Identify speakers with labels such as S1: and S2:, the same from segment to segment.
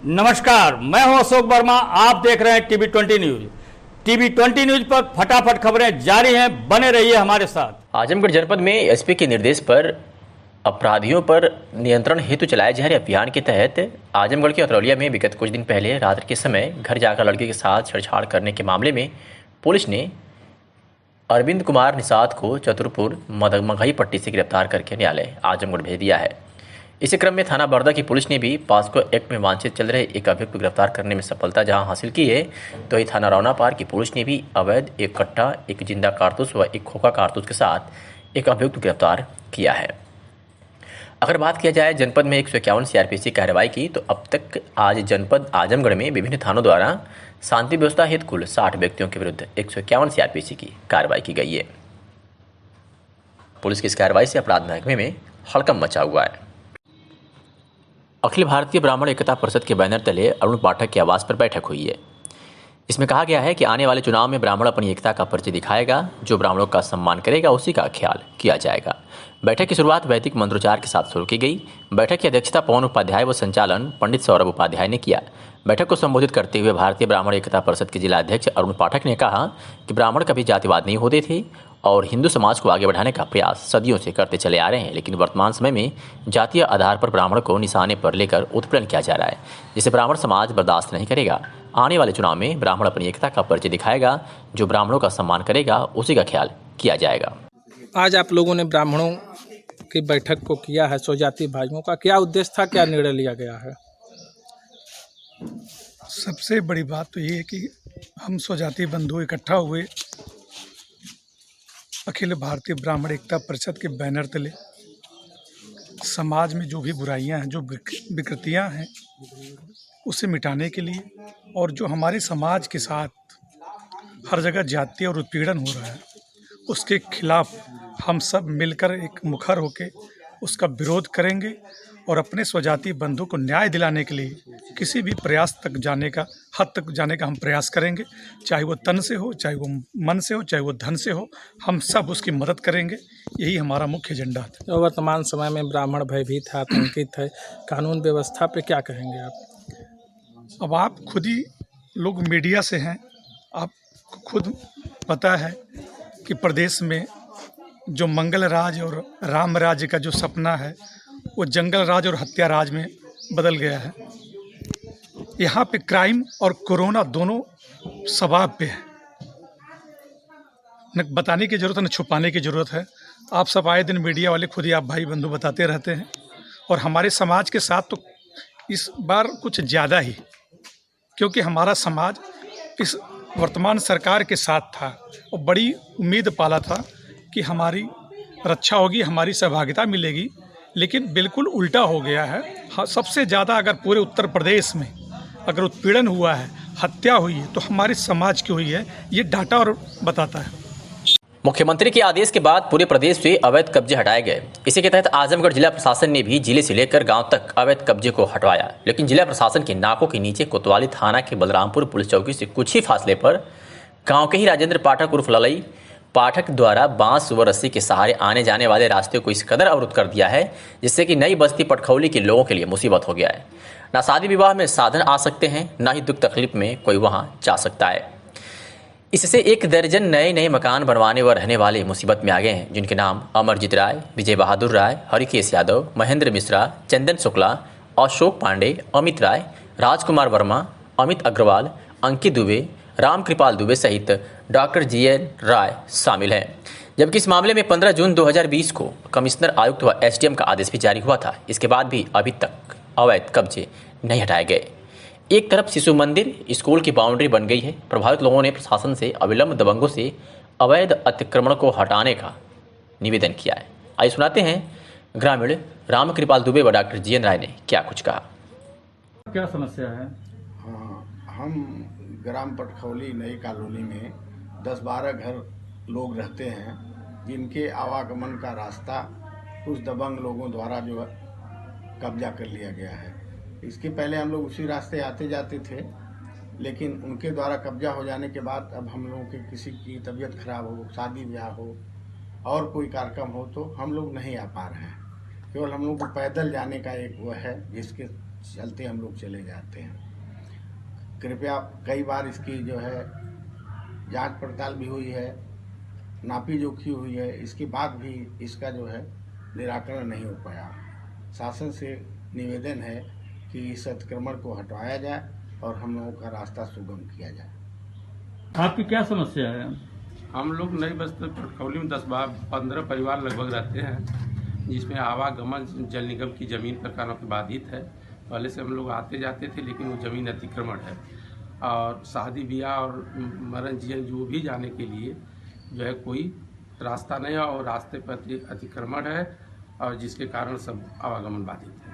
S1: नमस्कार, मैं हूं अशोक वर्मा। आप देख रहे हैं टीवी 20 न्यूज। टीवी 20 न्यूज पर फटाफट खबरें जारी हैं, बने रहिए हमारे साथ।
S2: आजमगढ़ जनपद में एसपी के निर्देश पर अपराधियों पर नियंत्रण हेतु चलाए जा रहे अभियान के तहत आजमगढ़ के अतरौलिया में विगत कुछ दिन पहले रात्रि के समय घर जाकर लड़के के साथ छेड़छाड़ करने के मामले में पुलिस ने अरविंद कुमार निषाद को चतुरपुर मघई पट्टी से गिरफ्तार करके न्यायालय आजमगढ़ भेज दिया है। इसी क्रम में थाना बरदा की पुलिस ने भी पास्को एक्ट में वांछित चल रहे एक अभियुक्त को गिरफ्तार करने में सफलता जहां हासिल की है, तो ही थाना रौनापार की पुलिस ने भी अवैध एक कट्टा, एक जिंदा कारतूस व एक खोखा कारतूस के साथ एक अभियुक्त को गिरफ्तार किया है। अगर बात किया जाए जनपद में 151 सीआरपीसी कार्रवाई की, तो अब तक आज जनपद आजमगढ़ में विभिन्न थानों द्वारा शांति व्यवस्था हेतु कुल 60 व्यक्तियों के विरुद्ध 151 सीआरपीसी की कार्रवाई की गई है। पुलिस की इस कार्रवाई से अपराध महकमे में हड़कंप मचा हुआ है। अखिल भारतीय ब्राह्मण एकता परिषद के बैनर तले अरुण पाठक के आवास पर बैठक हुई है। इसमें कहा गया है कि आने वाले चुनाव में ब्राह्मण अपनी एकता का परिचय दिखाएगा, जो ब्राह्मणों का सम्मान करेगा उसी का ख्याल किया जाएगा। बैठक की शुरुआत वैदिक मंत्रोच्चार के साथ शुरू की गई। बैठक की अध्यक्षता पवन उपाध्याय व संचालन पंडित सौरभ उपाध्याय ने किया। बैठक को संबोधित करते हुए भारतीय ब्राह्मण एकता परिषद के जिला अध्यक्ष अरुण पाठक ने कहा कि ब्राह्मण कभी जातिवाद नहीं होते थे और हिंदू समाज को आगे बढ़ाने का प्रयास सदियों से करते चले आ रहे हैं, लेकिन वर्तमान समय में जातीय आधार पर ब्राह्मण को निशाने पर लेकर उत्पीड़न किया जा रहा है, जिसे ब्राह्मण समाज बर्दाश्त नहीं करेगा। आने वाले चुनाव में ब्राह्मण अपनी एकता का परिचय दिखाएगा, जो ब्राह्मणों का सम्मान करेगा उसी का ख्याल किया जाएगा।
S3: आज आप लोगों ने ब्राह्मणों की बैठक को किया है, स्वजाति भाइयों का क्या उद्देश्य था, क्या निर्णय लिया गया है?
S4: सबसे बड़ी बात तो ये है कि हम स्वजाति बंधु इकट्ठा हुए अखिल भारतीय ब्राह्मण एकता परिषद के बैनर तले समाज में जो भी बुराइयां हैं, जो विकृतियां हैं, उसे मिटाने के लिए, और जो हमारे समाज के साथ हर जगह जातीय और उत्पीड़न हो रहा है उसके खिलाफ हम सब मिलकर एक मुखर होकर उसका विरोध करेंगे और अपने स्वजाति बंधु को न्याय दिलाने के लिए किसी भी प्रयास तक जाने का, हद तक जाने का हम प्रयास करेंगे। चाहे वो तन से हो, चाहे वो मन से हो, चाहे वो धन से हो, हम सब उसकी मदद करेंगे। यही हमारा मुख्य एजेंडा था।
S3: तो वर्तमान समय में ब्राह्मण भयभीत है, आतंकित है, कानून व्यवस्था पे क्या कहेंगे आप?
S4: अब आप खुद ही लोग मीडिया से हैं, आपको खुद पता है कि प्रदेश में जो मंगल राज और राम राज्य का जो सपना है वो जंगल राज और हत्या राज में बदल गया है। यहाँ पे क्राइम और कोरोना दोनों सवाब पे है, न बताने की ज़रूरत है न छुपाने की ज़रूरत है। आप सब आए दिन मीडिया वाले खुद ही आप भाई बंधु बताते रहते हैं, और हमारे समाज के साथ तो इस बार कुछ ज़्यादा ही, क्योंकि हमारा समाज इस वर्तमान सरकार के साथ था और बड़ी उम्मीद पाला था कि हमारी रक्षा होगी, हमारी सहभागिता मिलेगी, लेकिन बिल्कुल उल्टा हो गया है। हाँ, सबसे ज़्यादा अगर पूरे उत्तर प्रदेश में अगर उत्पीड़न हुआ है, हत्या हुई है, तो हमारे समाज की हुई है, ये डाटा और बताता है।
S2: मुख्यमंत्री के आदेश के बाद पूरे प्रदेश से अवैध कब्जे हटाए गए। इसी के तहत आजमगढ़ जिला प्रशासन ने भी जिले से लेकर गांव तक अवैध कब्जे को हटवाया, लेकिन जिला प्रशासन के नाकों के नीचे कोतवाली थाना के बलरामपुर पुलिस चौकी से कुछ ही फासले पर गाँव के ही राजेंद्र पाठक उर्फ ललई पाठक द्वारा बांस व रस्सी के सहारे आने जाने वाले रास्ते को इस कदर अवरुद्ध कर दिया है, जिससे कि नई बस्ती पटखौली के लोगों के लिए मुसीबत हो गया है। ना शादी विवाह में साधन आ सकते हैं, ना ही दुख तकलीफ में कोई वहां जा सकता है। इससे एक दर्जन नए नए मकान बनवाने व रहने वाले मुसीबत में आ गए हैं, जिनके नाम अमरजीत राय, विजय बहादुर राय, हरिकेश यादव, महेंद्र मिश्रा, चंदन शुक्ला, अशोक पांडे, अमित राय, राजकुमार वर्मा, अमित अग्रवाल, अंकित दुबे, राम कृपाल दुबे सहित डॉक्टर जीएन राय शामिल हैं। जबकि इस मामले में 15 जून 2020 को कमिश्नर आयुक्त व एसडीएम का आदेश भी जारी हुआ था। इसके बाद भी अभी तक अवैध कब्जे नहीं हटाए गए। एक तरफ शिशु मंदिर, स्कूल की बाउंड्री बन गई है। प्रभावित लोगों ने प्रशासन से अविलंब दबंगों से अवैध अतिक्रमण को हटाने का निवेदन किया है। आइए सुनाते हैं ग्रामीण राम कृपाल दुबे व डॉक्टर जीएन राय ने क्या कुछ कहा।
S1: क्या समस्या है?
S5: हम ग्राम पटखौली नई कॉलोनी में 10-12 घर लोग रहते हैं, जिनके आवागमन का रास्ता कुछ दबंग लोगों द्वारा जो है कब्जा कर लिया गया है। इसके पहले हम लोग उसी रास्ते आते जाते थे, लेकिन उनके द्वारा कब्जा हो जाने के बाद अब हम लोगों के किसी की तबीयत खराब हो, शादी ब्याह हो और कोई कार्यक्रम हो तो हम लोग नहीं आ पा रहे हैं। केवल हम लोग को पैदल जाने का एक वो है, जिसके चलते हम लोग चले जाते हैं। कृपया कई बार इसकी जो है जांच पड़ताल भी हुई है, नापी जोखी हुई है, इसके बाद भी इसका जो है निराकरण नहीं हो पाया। शासन से निवेदन है कि इस अतिक्रमण को हटवाया जाए और हम लोगों का रास्ता सुगम किया जाए।
S1: आपकी क्या समस्या है?
S6: हम लोग नई बस्ती पटखौली में 10-15 परिवार लगभग रहते हैं, जिसमें आवागमन जल निगम की ज़मीन पर कानून बाधित है। पहले से हम लोग आते जाते थे, लेकिन वो ज़मीन अतिक्रमण है और शादी ब्याह और मरण जीवन जो भी जाने के लिए जो है कोई रास्ता नहीं है और रास्ते पर अतिक्रमण है और जिसके कारण सब आवागमन बाधित है।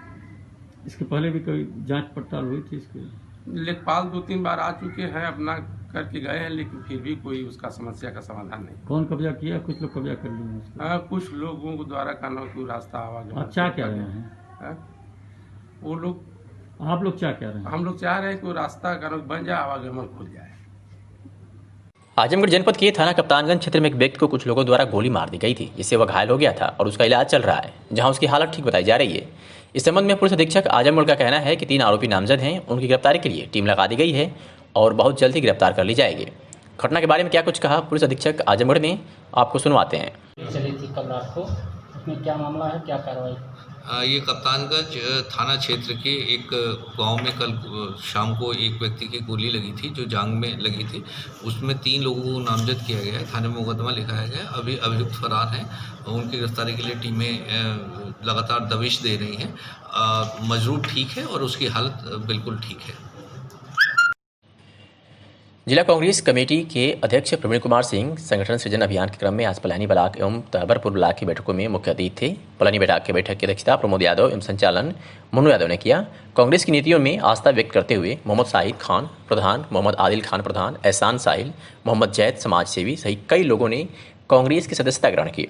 S1: इसके पहले भी कोई जांच पड़ताल हुई थी इसकी?
S6: लेखपाल 2-3 बार आ चुके हैं, अपना करके गए हैं, लेकिन फिर भी कोई उसका समस्या का समाधान नहीं।
S1: कौन कब्जा किया? कुछ लोग कब्जा कर लिए?
S6: कुछ लोगों को द्वारा कानून की रास्ता आवागमन।
S1: आप क्या कह रहे हैं?
S6: वो लोग,
S1: आप लोग क्या कह रहे हैं?
S6: हम लोग चाह रहे हैं कि वो रास्ता कानून बन जाए, आवागमन खुल जाए।
S2: आजमगढ़ जनपद के थाना कप्तानगंज क्षेत्र में एक व्यक्ति को कुछ लोगों द्वारा गोली मार दी गई थी, जिससे वह घायल हो गया था और उसका इलाज चल रहा है, जहां उसकी हालत ठीक बताई जा रही है। इस संबंध में पुलिस अधीक्षक आजमगढ़ का कहना है कि 3 आरोपी नामजद हैं, उनकी गिरफ्तारी के लिए टीम लगा दी गई है और बहुत जल्द ही गिरफ्तार कर ली जाएगी। घटना के बारे में क्या कुछ कहा पुलिस अधीक्षक आजमगढ़ ने, आपको सुनवाते हैं।
S7: चली थी कल रात को, उसमें क्या मामला है, क्या कार्रवाई?
S8: ये कप्तानगंज थाना क्षेत्र के एक गांव में कल शाम को एक व्यक्ति की गोली लगी थी, जो जांघ में लगी थी। उसमें 3 लोगों को नामजद किया गया है, थाने में मुकदमा लिखाया गया है। अभी अभियुक्त फरार हैं, उनकी गिरफ्तारी के लिए टीमें लगातार दबिश दे रही हैं। मजरूर ठीक है और उसकी हालत बिल्कुल ठीक है।
S2: जिला कांग्रेस कमेटी के अध्यक्ष प्रवीण कुमार सिंह संगठन सृजन अभियान के क्रम में आज पलानी ब्लॉक एवं तहबरपुर ब्लॉक की बैठकों में मुख्य अतिथि थे। पलानी बैठक की अध्यक्षता प्रमोद यादव एवं संचालन मनु यादव ने किया। कांग्रेस की नीतियों में आस्था व्यक्त करते हुए मोहम्मद शाहिद खान प्रधान, मोहम्मद आदिल खान प्रधान, एहसान साहिल, मोहम्मद जैद समाज सेवी सहित कई लोगों ने कांग्रेस की सदस्यता ग्रहण की।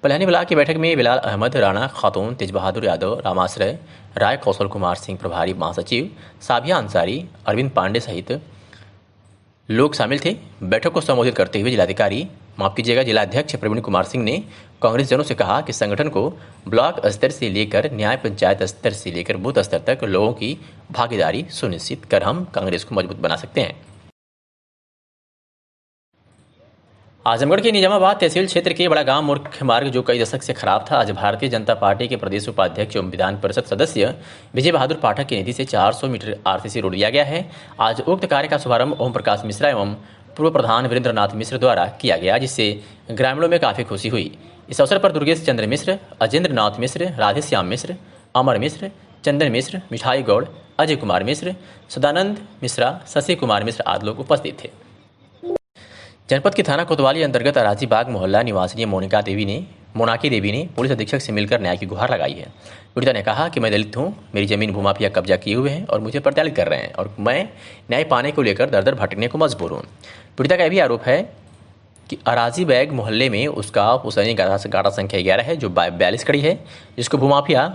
S2: पलानी ब्लॉक की बैठक में बिलाल अहमद, राणा खातून, तेज बहादुर यादव, रामाश्रय राय, कौशल कुमार सिंह प्रभारी महासचिव, साबिया अंसारी, अरविंद पांडे सहित लोग शामिल थे। बैठक को संबोधित करते हुए जिलाध्यक्ष प्रवीण कुमार सिंह ने कांग्रेस जनों से कहा कि संगठन को ब्लॉक स्तर से लेकर न्याय पंचायत स्तर से लेकर बूथ स्तर तक लोगों की भागीदारी सुनिश्चित कर हम कांग्रेस को मजबूत बना सकते हैं। आजमगढ़ के निजामाबाद तहसील क्षेत्र के बड़ा गांव मुख्य मार्ग जो कई दशक से खराब था, आज भारतीय जनता पार्टी के प्रदेश उपाध्यक्ष एवं विधान परिषद सदस्य विजय बहादुर पाठक की निधि से 400 मीटर आरसीसी रोड दिया गया है। आज उक्त कार्य का शुभारंभ ओम प्रकाश मिश्रा एवं पूर्व प्रधान वीरेंद्र नाथ मिश्र द्वारा किया गया, जिससे ग्रामीणों में काफी खुशी हुई। इस अवसर पर दुर्गेश चंद्र मिश्र, अजेंद्र नाथ मिश्र, राधेश्याम मिश्र, अमर मिश्र, चंदन मिश्र, मिठाई गौड़, अजय कुमार मिश्र, सदानंद मिश्रा, शशि कुमार मिश्र आदि लोग उपस्थित थे। जनपद के थाना कोतवाली अंतर्गत अराजी बाग मोहल्ला निवासी मोनाकी देवी ने पुलिस अधीक्षक से मिलकर न्याय की गुहार लगाई है। पीड़िता ने कहा कि मैं दलित हूँ, मेरी जमीन भूमाफिया कब्जा किए हुए हैं और मुझे प्रताड़ित कर रहे हैं और मैं न्याय पाने को लेकर दर दर भटकने को मजबूर हूँ। पीड़िता का यह भी आरोप है कि अराजी बैग मोहल्ले में उसका पुसैनी गाड़ा संख्या 11 है जो 42 कड़ी है, जिसको भूमाफिया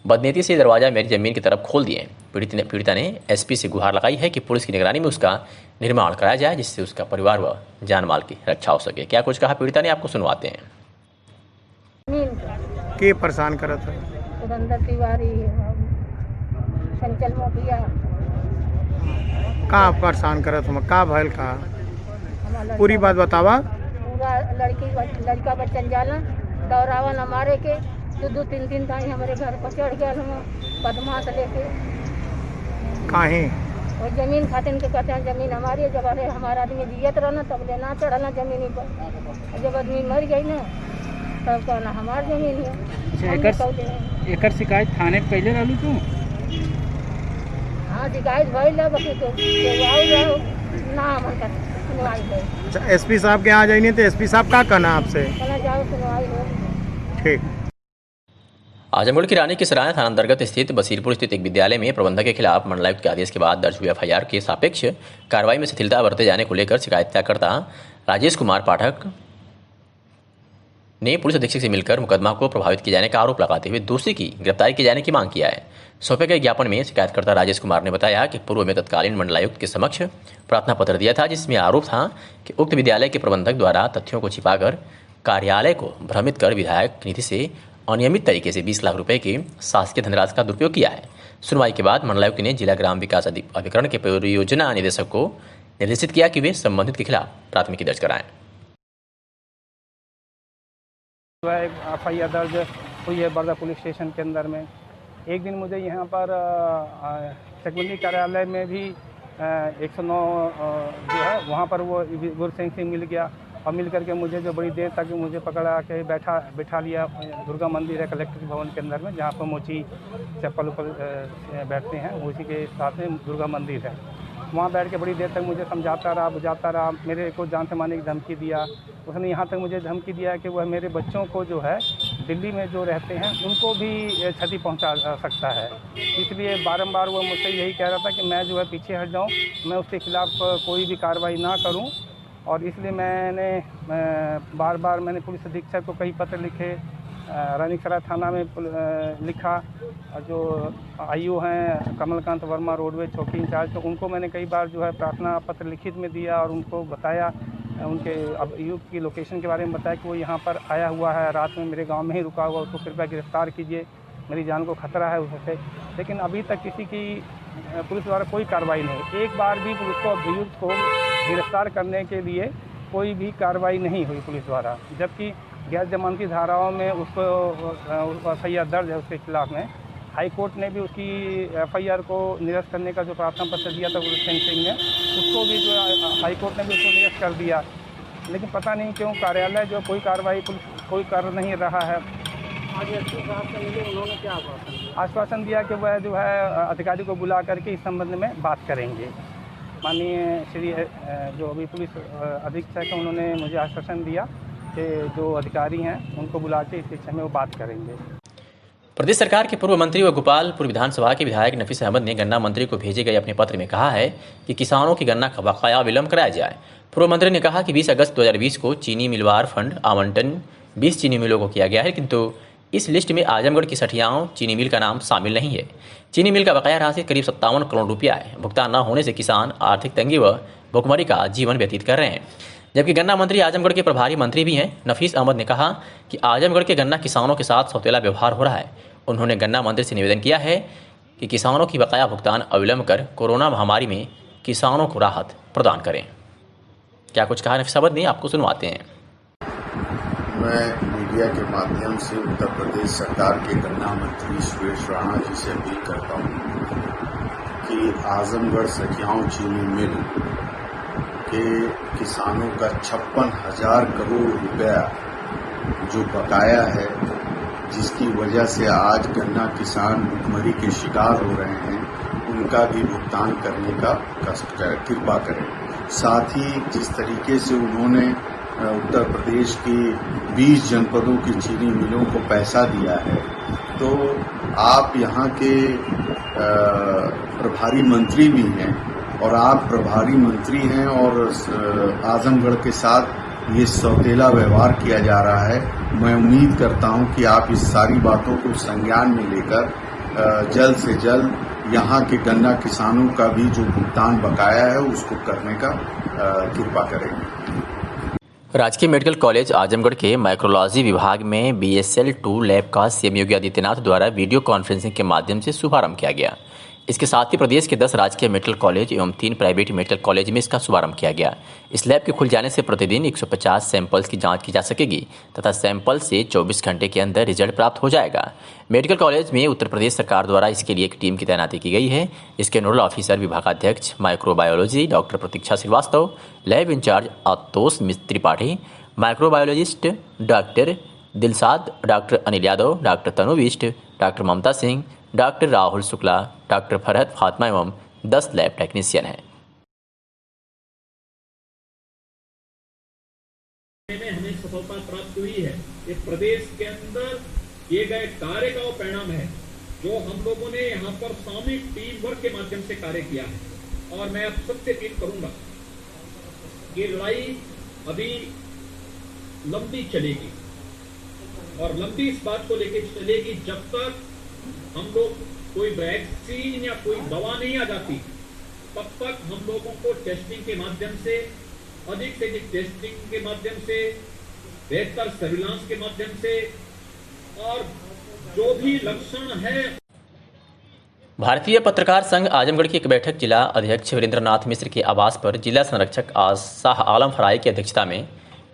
S2: बदनीयती से दरवाजा मेरी जमीन की तरफ खोल दिए। पीड़िता ने एसपी से गुहार लगाई है कि पुलिस की निगरानी में उसका निर्माण कराया जाए, जिससे उसका परिवार व जान माल की रक्षा हो सके। क्या कुछ कहा पीड़िता ने, आपको सुनवाते हैं।
S9: के परेशान करत है?
S10: सुरेंद्र तिवारी, संचल मोतिया।
S9: का परेशान करत हम? का भइल का? पूरी बात बतावा।
S10: पूरा लड़का बच्चन जाला दौरावा न मारे के 2-3 ताई हमारे घर पर चढ़ गया बदमाश लेके।
S9: काहे?
S10: और जमीन खातिन के कहते हैं जमीन हमारी है। जब अरे हमारा आदमी जियत रहना तब लेना चढ़ना जमीन पर, जब आदमी मर गई ना तब कहना हमार जमीन है।
S7: एकर शिकायत थाने पे पहले रहलू तू?
S10: हाँ शिकायत भइल है, बाकी तो ना हमका सुनवाई है।
S9: अच्छा, एसपी साहब के आ जाइए तो एसपी साहब का कहना आपसे?
S10: कहना जाओ सुनवाई हो।
S9: ठीक।
S2: आजमगढ़ की रानी की सराय थाना अंतर्गत स्थित बसीरपुर स्थित एक विद्यालय में प्रबंधक के खिलाफ मंडलायुक्त के आदेश के बाद दर्ज हुई एफआईआर के सापेक्ष कार्रवाई में शिथिलता बरते जाने को लेकर शिकायतकर्ता राजेश कुमार पाठक ने पुलिस अधीक्षक से मिलकर मुकदमा को प्रभावित किए जाने का आरोप लगाते हुए दोषी की गिरफ्तारी किए जाने की मांग किया है। सौंपे गए ज्ञापन में शिकायतकर्ता राजेश कुमार ने बताया कि पूर्व में तत्कालीन मंडलायुक्त के समक्ष प्रार्थना पत्र दिया था, जिसमें आरोप था कि उक्त विद्यालय के प्रबंधक द्वारा तथ्यों को छिपाकर कार्यालय को भ्रमित कर विधायक निधि से अनियमित तरीके से 20 लाख रुपए की शासकीय धनराशि का दुरुपयोग किया है। सुनवाई के बाद मंडलायुक्त ने जिला ग्राम विकास अभिकरण के परियोजना निदेशक को निर्देशित किया कि वे संबंधित के खिलाफ प्राथमिकी दर्ज कराएं।
S3: FIR दर्ज हुई है बरदा पुलिस स्टेशन के अंदर में। एक दिन मुझे यहाँ पर सेक्रेटरी कार्यालय में भी 109 जो है वहाँ पर वो गुरसिंह सिंह मिल गया और मिल करके मुझे जो बड़ी देर तक मुझे पकड़ा के बैठा लिया। दुर्गा मंदिर है कलेक्टर भवन के अंदर में, जहाँ पर मोची चप्पल बैठते हैं, उसी के साथ में दुर्गा मंदिर है। वहाँ बैठ के बड़ी देर तक मुझे समझाता रहा, बुझाता रहा, मेरे को जान से मारने की धमकी दिया। उसने यहाँ तक मुझे धमकी दिया कि वह मेरे बच्चों को जो है दिल्ली में जो रहते हैं उनको भी क्षति पहुँचा सकता है। इसलिए बारंबार वो मुझसे यही कह रहा था कि मैं जो है पीछे हट जाऊँ, मैं उसके खिलाफ़ कोई भी कार्रवाई ना करूँ। और इसलिए मैंने बार बार मैंने पुलिस अधीक्षक को कई पत्र लिखे, रानीसराय थाना में लिखा। जो आईओ हैं कमलकांत वर्मा रोडवेज चौकी इंचार्ज, तो उनको मैंने कई बार जो है प्रार्थना पत्र लिखित में दिया और उनको बताया, उनके अभियुक्त की लोकेशन के बारे में बताया कि वो यहाँ पर आया हुआ है, रात में मेरे गांव में ही रुका हुआ, उसको कृपया गिरफ्तार कीजिए, मेरी जान को खतरा है उससे। लेकिन अभी तक किसी की पुलिस द्वारा कोई कार्रवाई नहीं। एक बार भी पुलिस को अभियुक्त को गिरफ्तार करने के लिए कोई भी कार्रवाई नहीं हुई पुलिस द्वारा, जबकि गैर जमानती धाराओं में उसको FIR दर्ज है उसके खिलाफ में। हाई कोर्ट ने भी उसकी FIR को निरस्त करने का जो प्रार्थना पत्र दिया था गुरसिंह सिंह ने, उसको भी जो हाई कोर्ट ने भी उसको निरस्त कर दिया। लेकिन पता नहीं क्यों कार्यालय जो कोई कार्रवाई पुलिस कोई कर नहीं रहा है। आज एसपी साहब से मिले, उन्होंने क्या आश्वासन दिया कि वह जो है अधिकारी को बुला करके इस संबंध में बात करेंगे। माननीय श्री जो अभी पुलिस अधीक्षक हैं उन्होंने मुझे आश्वासन दिया कि जो अधिकारी हैं उनको बुला के इस विषय में वो बात करेंगे।
S2: प्रदेश सरकार के पूर्व मंत्री व गोपालपुर विधानसभा के विधायक नफीस अहमद ने गन्ना मंत्री को भेजे गए अपने पत्र में कहा है कि किसानों की गन्ना का बकाया विलंब कराया जाए। पूर्व मंत्री ने कहा कि 20 अगस्त 2020 को चीनी मिलवार फंड आवंटन 20 चीनी मिलों को किया गया है, किंतु इस लिस्ट में आजमगढ़ की सठियाओं चीनी मिल का नाम शामिल नहीं है। चीनी मिल का बकाया राशि करीब 57 करोड़ रुपया है। भुगतान न होने से किसान आर्थिक तंगी व भुखमरी का जीवन व्यतीत कर रहे हैं। जबकि गन्ना मंत्री आजमगढ़ के प्रभारी मंत्री भी हैं। नफीस अहमद ने कहा कि आजमगढ़ के गन्ना किसानों के साथ सौतेला व्यवहार हो रहा है। उन्होंने गन्ना मंत्री से निवेदन किया है कि किसानों की बकाया भुगतान अविलंब कर कोरोना महामारी में किसानों को राहत प्रदान करें। क्या कुछ कहा नफीस अहमद ने, आपको सुनवाते हैं।
S5: मैं मीडिया के माध्यम से उत्तर प्रदेश सरकार के गन्ना मंत्री सुरेश राणा जी से अपील करता हूँ कि आजमगढ़ सखियाओं चीनी मिल के किसानों का 56,000 करोड़ रुपया जो बकाया है, जिसकी वजह से आज गन्ना किसान भुखमरी के शिकार हो रहे हैं, उनका भी भुगतान करने का कृपा करें। साथ ही जिस तरीके से उन्होंने उत्तर प्रदेश की 20 जनपदों की चीनी मिलों को पैसा दिया है, तो आप यहाँ के प्रभारी मंत्री भी हैं और आप प्रभारी मंत्री हैं और आजमगढ़ के साथ ये सौतेला व्यवहार किया जा रहा है। मैं उम्मीद करता हूं कि आप इस सारी बातों को संज्ञान में लेकर जल्द से जल्द यहाँ के गन्ना किसानों का भी जो भुगतान बकाया है उसको करने का कृपा करेंगे।
S2: राजकीय मेडिकल कॉलेज आजमगढ़ के माइक्रोलॉजी विभाग में BSL-2 लैब का सीएम योगी आदित्यनाथ द्वारा वीडियो कॉन्फ्रेंसिंग के माध्यम से शुभारंभ किया गया। इसके साथ ही प्रदेश के 10 राजकीय मेडिकल कॉलेज एवं 3 प्राइवेट मेडिकल कॉलेज में इसका शुभारंभ किया गया। इस लैब के खुल जाने से प्रतिदिन 150 सैंपल्स की जांच की जा सकेगी तथा सैंपल से 24 घंटे के अंदर रिजल्ट प्राप्त हो जाएगा। मेडिकल कॉलेज में उत्तर प्रदेश सरकार द्वारा इसके लिए एक टीम की तैनाती की गई है। इसके नोडल ऑफिसर विभागाध्यक्ष microbiology doctor Pratiksha Srivastava, lab incharge Atosh Tripathi, microbiologist doctor Dilshad, doctor Anil Yadav, doctor Tanu Bisht, doctor Mamta Singh, doctor Rahul Shukla, doctor Farhat Fatima एवं 10 लैब टेक्नीशियन हैं।
S11: हमें सफलता प्राप्त हुई है। इस प्रदेश के अंदर किए गए कार्य का वो परिणाम है जो हम लोगों ने यहाँ पर सामूहिक टीम वर्क के माध्यम से कार्य किया है। और मैं अब सबसे अपील करूंगा कि लड़ाई अभी लंबी चलेगी और लंबी इस बात को लेकर चलेगी जब तक हम लोग कोई वैक्सीन या कोई दवा नहीं आ जाती, तब तक हम लोगों को टेस्टिंग के माध्यम से, अधिक से अधिक टेस्टिंग के माध्यम से, बेहतर सर्विलांस के माध्यम से और जो भी लक्षण है।
S2: भारतीय पत्रकार संघ आजमगढ़ की एक बैठक जिला अध्यक्ष वीरेंद्रनाथ मिश्र के आवास पर जिला संरक्षक शाह आलम फराई की अध्यक्षता में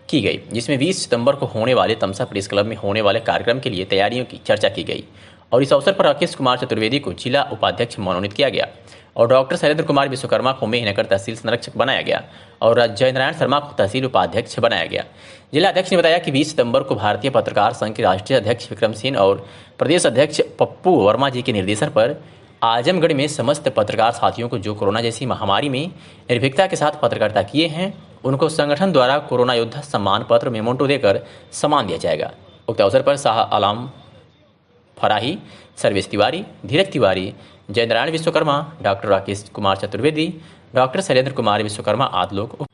S2: की गई, जिसमें 20 सितंबर को होने वाले तमसा प्रेस क्लब में होने वाले कार्यक्रम के लिए तैयारियों की चर्चा की गई और इस अवसर पर राकेश कुमार चतुर्वेदी को जिला उपाध्यक्ष मनोनीत किया गया और डॉक्टर शैलेंद्र कुमार विश्वकर्मा को मेहनगर तहसील संरक्षक बनाया गया और जय नारायण शर्मा को तहसील उपाध्यक्ष बनाया गया। जिला अध्यक्ष ने बताया कि 20 सितंबर को भारतीय पत्रकार संघ के राष्ट्रीय अध्यक्ष विक्रम सिंह और प्रदेश अध्यक्ष पप्पू वर्मा जी के निर्देशन पर आजमगढ़ में समस्त पत्रकार साथियों को जो कोरोना जैसी महामारी में निर्भीकता के साथ पत्रकारिता किए हैं उनको संगठन द्वारा कोरोना योद्धा सम्मान पत्र मेमोंटो देकर सम्मान दिया जाएगा। उक्त अवसर पर शाह आलम फराही, सर्वेश तिवारी, धीरज तिवारी, जय नारायण विश्वकर्मा, डॉक्टर राकेश कुमार चतुर्वेदी, डॉक्टर शैलेंद्र कुमार विश्वकर्मा आदि लोग।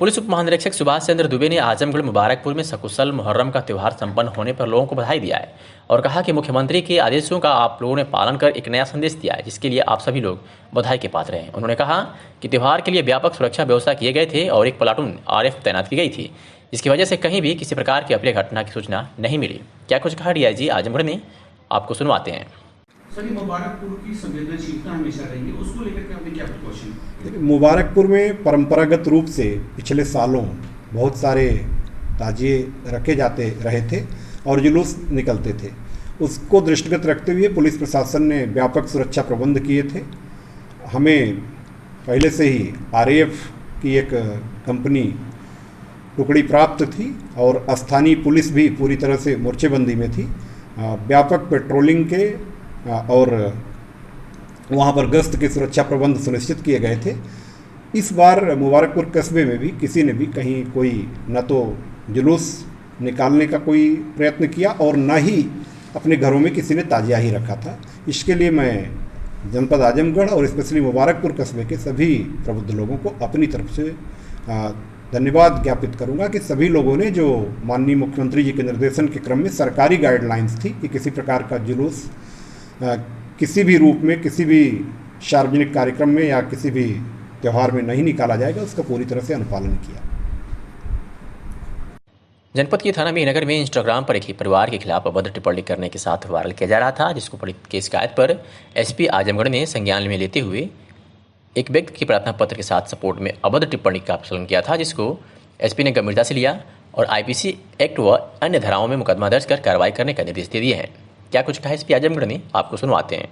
S2: पुलिस उप महानिरीक्षक सुभाष चंद्र दुबे ने आजमगढ़ मुबारकपुर में सकुशल मुहर्रम का त्यौहार संपन्न होने पर लोगों को बधाई दिया है और कहा कि मुख्यमंत्री के आदेशों का आप लोगों ने पालन कर एक नया संदेश दिया है, जिसके लिए आप सभी लोग बधाई के पात्र हैं। उन्होंने कहा कि त्यौहार के लिए व्यापक सुरक्षा व्यवस्था किए गए थे और एक प्लाटून RF तैनात की गई थी, जिसकी वजह से कहीं भी किसी प्रकार की अप्रिय घटना की सूचना नहीं मिली। क्या कुछ कहा DIG आजमगढ़ ने, आपको सुनवाते हैं।
S12: सर, मुबारकपुर की संवेदनशीलता हमेशा रही है, उसको लेकर के आपने क्या प्रिकॉशन?
S9: मुबारकपुर में परंपरागत रूप से पिछले सालों बहुत सारे ताजिए रखे जाते रहे थे और जुलूस निकलते थे। उसको दृष्टिगत रखते हुए पुलिस प्रशासन ने व्यापक सुरक्षा प्रबंध किए थे। हमें पहले से ही RAF की एक कंपनी टुकड़ी प्राप्त थी और स्थानीय पुलिस भी पूरी तरह से मोर्चेबंदी में थी। व्यापक पेट्रोलिंग के और वहाँ पर गश्त के सुरक्षा प्रबंध सुनिश्चित किए गए थे। इस बार मुबारकपुर कस्बे में भी किसी ने भी कहीं कोई न तो जुलूस निकालने का कोई प्रयत्न किया और न ही अपने घरों में किसी ने ताजिया ही रखा था। इसके लिए मैं जनपद आजमगढ़ और स्पेशली मुबारकपुर कस्बे के सभी प्रबुद्ध लोगों को अपनी तरफ से धन्यवाद ज्ञापित करूंगा कि सभी लोगों ने जो माननीय मुख्यमंत्री जी के निर्देशन के क्रम में सरकारी गाइडलाइंस थी कि किसी प्रकार का जुलूस किसी भी रूप में किसी भी सार्वजनिक कार्यक्रम में या किसी भी त्यौहार में नहीं निकाला जाएगा, उसका पूरी तरह से अनुपालन किया।
S2: जनपद के थाना मेहनगर में इंस्टाग्राम पर एक ही परिवार के खिलाफ अभद्र टिप्पणी करने के साथ वायरल किया जा रहा था, जिसको पीड़ित की शिकायत पर SP आजमगढ़ ने संज्ञान में लेते हुए एक व्यक्ति के प्रार्थना पत्र के साथ सपोर्ट में अभद्र टिप्पणी का प्रचलन किया था, जिसको SP ने गंभीरता से लिया और IPC एक्ट व अन्य धाराओं में मुकदमा दर्ज कर कार्रवाई करने का निर्देश दे दिए हैं। क्या कुछ कहा SP आजमगढ़ ने, आपको सुनवाते हैं।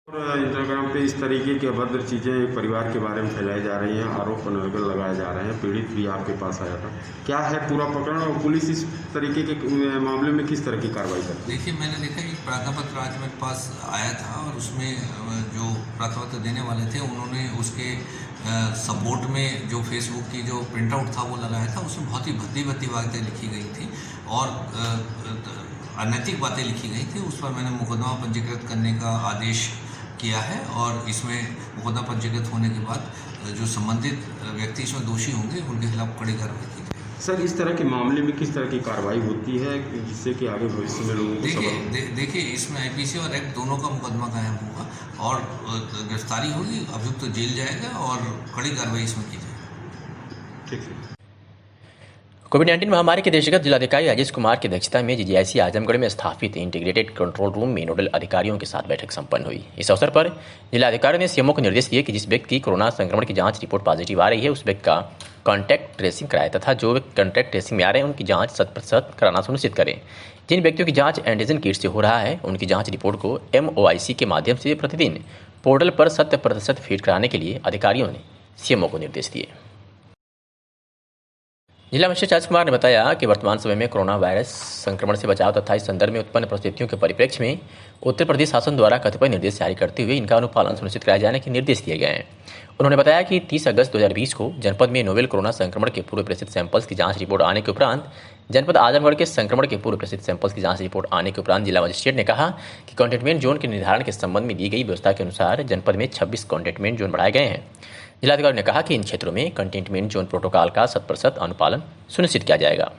S13: इंस्टाग्राम पे इस तरीके की अभद्र चीज़ें एक परिवार के बारे में फैलाई जा रही हैं, आरोप लगाए जा रहे हैं। पीड़ित भी आपके पास आया था, क्या है पूरा प्रकरण और पुलिस इस तरीके के मामले में किस तरह की कार्रवाई करती है?
S8: देखिए, मैंने देखा कि प्रार्थना पत्र आज मेरे पास आया था और उसमें जो प्रार्थना पत्र देने वाले थे उन्होंने उसके सपोर्ट में जो फेसबुक की जो प्रिंट आउट था वो लगाया था। उसमें बहुत ही भद्दी बातें लिखी गई थी और अनैतिक बातें लिखी गई थी। उस पर मैंने मुकदमा पंजीकृत करने का आदेश किया है और इसमें मुकदमा पंजीकृत होने के बाद जो संबंधित व्यक्ति इसमें दोषी होंगे उनके खिलाफ कड़ी कार्रवाई की जाएगी।
S13: सर, इस तरह के मामले में किस तरह की कार्रवाई होती है जिससे कि आगे भविष्य में लोगों को
S8: देखिए इसमें IPC और एक्ट दोनों का मुकदमा कायम होगा और गिरफ्तारी होगी, अभियुक्त तो जेल जाएगा और कड़ी कार्रवाई इसमें की जाएगी।
S13: ठीक है।
S2: कोविड-19 महामारी के दृष्टिगत जिलाधिकारी राजेश कुमार की अध्यक्षता में GGIC आजमगढ़ में स्थापित इंटीग्रेटेड कंट्रोल रूम में नोडल अधिकारियों के साथ बैठक संपन्न हुई। इस अवसर पर जिलाधिकारी ने CMO को निर्देश दिए कि जिस व्यक्ति कोरोना संक्रमण की जांच रिपोर्ट पॉजिटिव आ रही है उस व्यक्ति का कॉन्टैक्ट ट्रेसिंग कराए तथा जो व्यक्ति कॉन्टैक्ट ट्रेसिंग में आ रहे हैं उनकी जाँच 100% कराना सुनिश्चित करें। जिन व्यक्तियों की जाँच एंटीजन किट से हो रहा है उनकी जाँच रिपोर्ट को MOIC के माध्यम से प्रतिदिन पोर्टल पर 100% फीड कराने के लिए अधिकारियों ने CMO को निर्देश दिए। जिला मजिस्ट्रेट राजकुमार ने बताया कि वर्तमान समय में कोरोना वायरस संक्रमण से बचाव तथा इस संदर्भ में उत्पन्न परिस्थितियों के परिप्रेक्ष्य में उत्तर प्रदेश शासन द्वारा कतिपय निर्देश जारी करते हुए इनका अनुपालन सुनिश्चित कराए जाने के निर्देश दिए गए हैं। उन्होंने बताया कि 30 अगस्त 2020 को जनपद में नोवेल कोरोना संक्रमण के पूर्व प्रेषित सैंपल्स की जांच रिपोर्ट आने के उपरांत जनपद आजमगढ़ के संक्रमण के पूर्व प्रेषित सैंपल्स की जांच रिपोर्ट आने के उपरांत जिला मजिस्ट्रेट ने कहा कि कंटेनमेंट जोन के निर्धारण के संबंध में दी गई व्यवस्था के अनुसार जनपद में 26 कंटेनमेंट जोन बढ़ाए गए हैं। जिलाधिकारी ने कहा कि इन क्षेत्रों में कंटेनमेंट जोन प्रोटोकॉल का 100% अनुपालन सुनिश्चित किया जाएगा।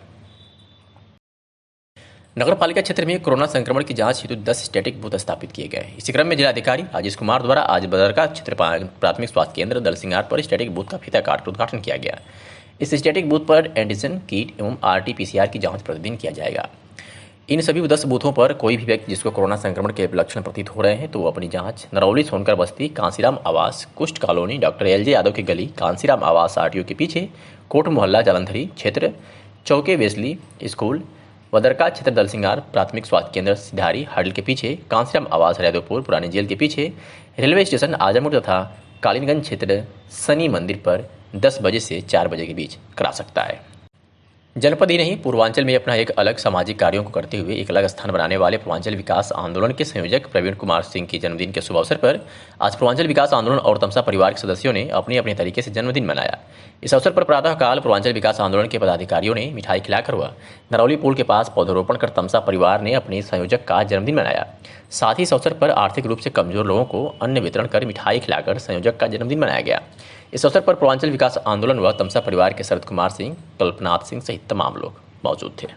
S2: नगर पालिका क्षेत्र में कोरोना संक्रमण की जांच हेतु 10 स्टैटिक बूथ स्थापित किए गए। इसी क्रम में जिलाधिकारी राजेश कुमार द्वारा आज बदरका क्षेत्र प्राथमिक स्वास्थ्य केंद्र दलसिंगार पर स्टैटिक बूथ का फीता काट उद्घाटन किया गया। इस स्टैटिक बूथ पर एंटीजन किट एवं RT-PCR की जाँच प्रतिदिन किया जाएगा। इन सभी 10 बूथों पर कोई भी व्यक्ति जिसको कोरोना संक्रमण के लक्षण प्रतीत हो रहे हैं तो वो अपनी जांच नरौली सोनकर बस्ती, कांसीराम आवास, कुष्ठ कॉलोनी, डॉक्टर LJ यादव की गली, कांसीराम आवास RTO के पीछे, कोट मोहल्ला जालंधरी क्षेत्र, चौके वेस्ली स्कूल, वदरका क्षेत्र दलसिंगार प्राथमिक स्वास्थ्य केंद्र सिधारी हडल के पीछे, कांसीराम आवास हरियादोपुर पुरानी जेल के पीछे, रेलवे स्टेशन आजमगढ़ तथा कालीनगंज क्षेत्र शनि मंदिर पर 10 बजे से 4 बजे के बीच करा सकता है। जनपद ही नहीं पूर्वांचल में अपना एक अलग सामाजिक कार्यों को करते हुए एक अलग स्थान बनाने वाले पूर्वांचल विकास आंदोलन के संयोजक प्रवीण कुमार सिंह के जन्मदिन के शुभ अवसर पर आज पूर्वांचल विकास आंदोलन और तमसा परिवार के सदस्यों ने अपने अपने तरीके से जन्मदिन मनाया। इस अवसर पर प्रातःकाल पूर्वांचल विकास आंदोलन के पदाधिकारियों ने मिठाई खिलाकर व नरौली पुल के पास पौधरोपण कर तमसा परिवार ने अपने संयोजक का जन्मदिन मनाया। साथ ही इस अवसर पर आर्थिक रूप से कमजोर लोगों को अन्न वितरण कर मिठाई खिलाकर संयोजक का जन्मदिन मनाया गया। इस अवसर पर पूर्वांचल विकास आंदोलन व तमसा परिवार के शरद कुमार सिंह, कल्पनाथ सिंह सहित तमाम लोग मौजूद थे।